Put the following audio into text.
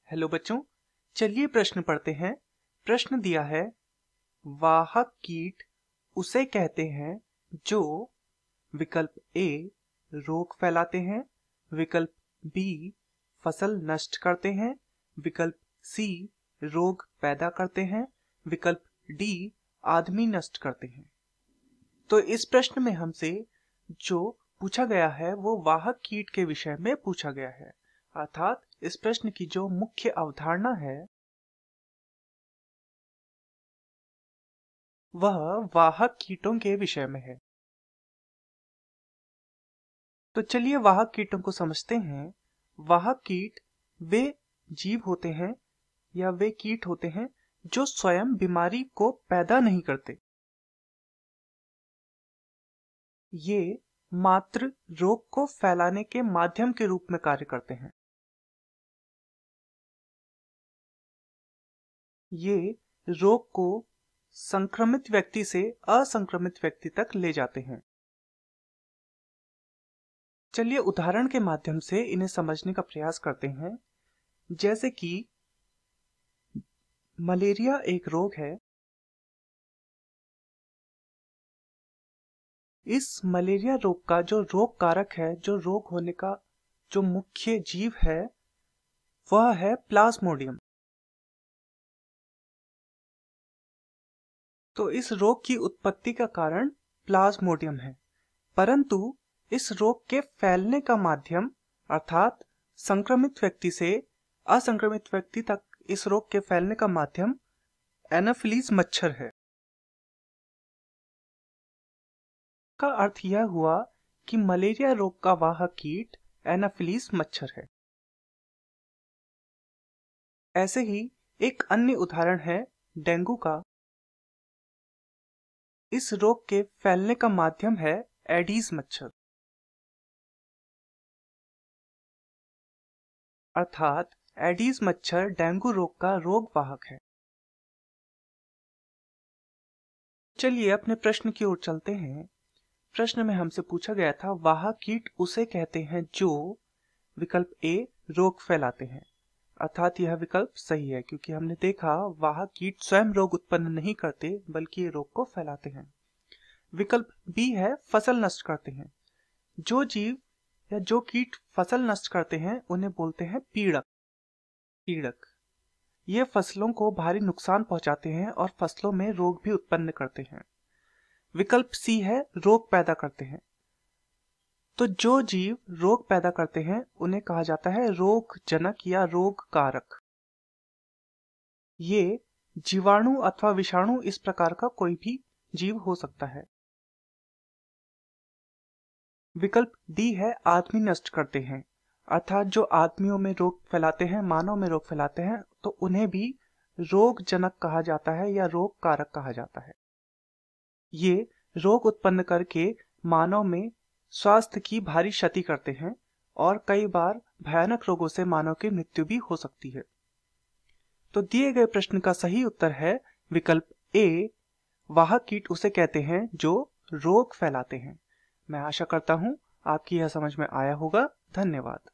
Hello बच्चों, चलिए प्रश्न पढ़ते हैं। प्रश्न दिया है, वाहक कीट उसे कहते हैं जो विकल्प ए रोग फैलाते हैं, विकल्प बी फसल नष्ट करते हैं, विकल्प सी रोग पैदा करते हैं, विकल्प डी आदमी नष्ट करते हैं। तो इस प्रश्न में हमसे जो पूछा गया है वो वाहक कीट के विषय में पूछा गया है। अर्थात इस प्रश्न की जो मुख्य अवधारणा है वह वाहक कीटों के विषय में है। तो चलिए वाहक कीटों को समझते हैं। वाहक कीट वे जीव होते हैं या वे कीट होते हैं जो स्वयं बीमारी को पैदा नहीं करते। ये मात्र रोग को फैलाने के माध्यम के रूप में कार्य करते हैं। ये रोग को संक्रमित व्यक्ति से असंक्रमित व्यक्ति तक ले जाते हैं। चलिए उदाहरण के माध्यम से इन्हें समझने का प्रयास करते हैं। जैसे कि मलेरिया एक रोग है। इस मलेरिया रोग का जो रोग कारक है, जो रोग होने का जो मुख्य जीव है, वह है प्लाज्मोडियम। तो इस रोग की उत्पत्ति का कारण प्लाज्मोडियम है, परंतु इस रोग के फैलने का माध्यम अर्थात संक्रमित व्यक्ति से असंक्रमित व्यक्ति तक इस रोग के फैलने का माध्यम एनाफिलीज मच्छर है। का अर्थ यह हुआ कि मलेरिया रोग का वाहक कीट एनाफिलीज मच्छर है। ऐसे ही एक अन्य उदाहरण है डेंगू का। इस रोग के फैलने का माध्यम है एडीज मच्छर। अर्थात एडीज मच्छर डेंगू रोग का रोग वाहक है। चलिए अपने प्रश्न की ओर चलते हैं। प्रश्न में हमसे पूछा गया था, वाहक कीट उसे कहते हैं जो विकल्प ए रोग फैलाते हैं। अर्थात यह विकल्प सही है, क्योंकि हमने देखा वाहक कीट स्वयं रोग उत्पन्न नहीं करते बल्कि ये रोग को फैलाते हैं। विकल्प बी है फसल नष्ट करते हैं। जो जीव या जो कीट फसल नष्ट करते हैं उन्हें बोलते हैं पीड़क। ये फसलों को भारी नुकसान पहुंचाते हैं और फसलों में रोग भी उत्पन्न करते हैं। विकल्प सी है रोग पैदा करते हैं। तो जो जीव रोग पैदा करते हैं उन्हें कहा जाता है रोगजनक या रोग कारक। ये जीवाणु अथवा विषाणु इस प्रकार का कोई भी जीव हो सकता है। विकल्प डी है आदमी नष्ट करते हैं। अर्थात जो आदमियों में रोग फैलाते हैं, मानव में रोग फैलाते हैं, तो उन्हें भी रोगजनक कहा जाता है या रोग कारक कहा जाता है। ये रोग उत्पन्न करके मानव में स्वास्थ्य की भारी क्षति करते हैं और कई बार भयानक रोगों से मानव की मृत्यु भी हो सकती है। तो दिए गए प्रश्न का सही उत्तर है विकल्प ए, वाहक कीट उसे कहते हैं जो रोग फैलाते हैं। मैं आशा करता हूं आपकी यह समझ में आया होगा। धन्यवाद।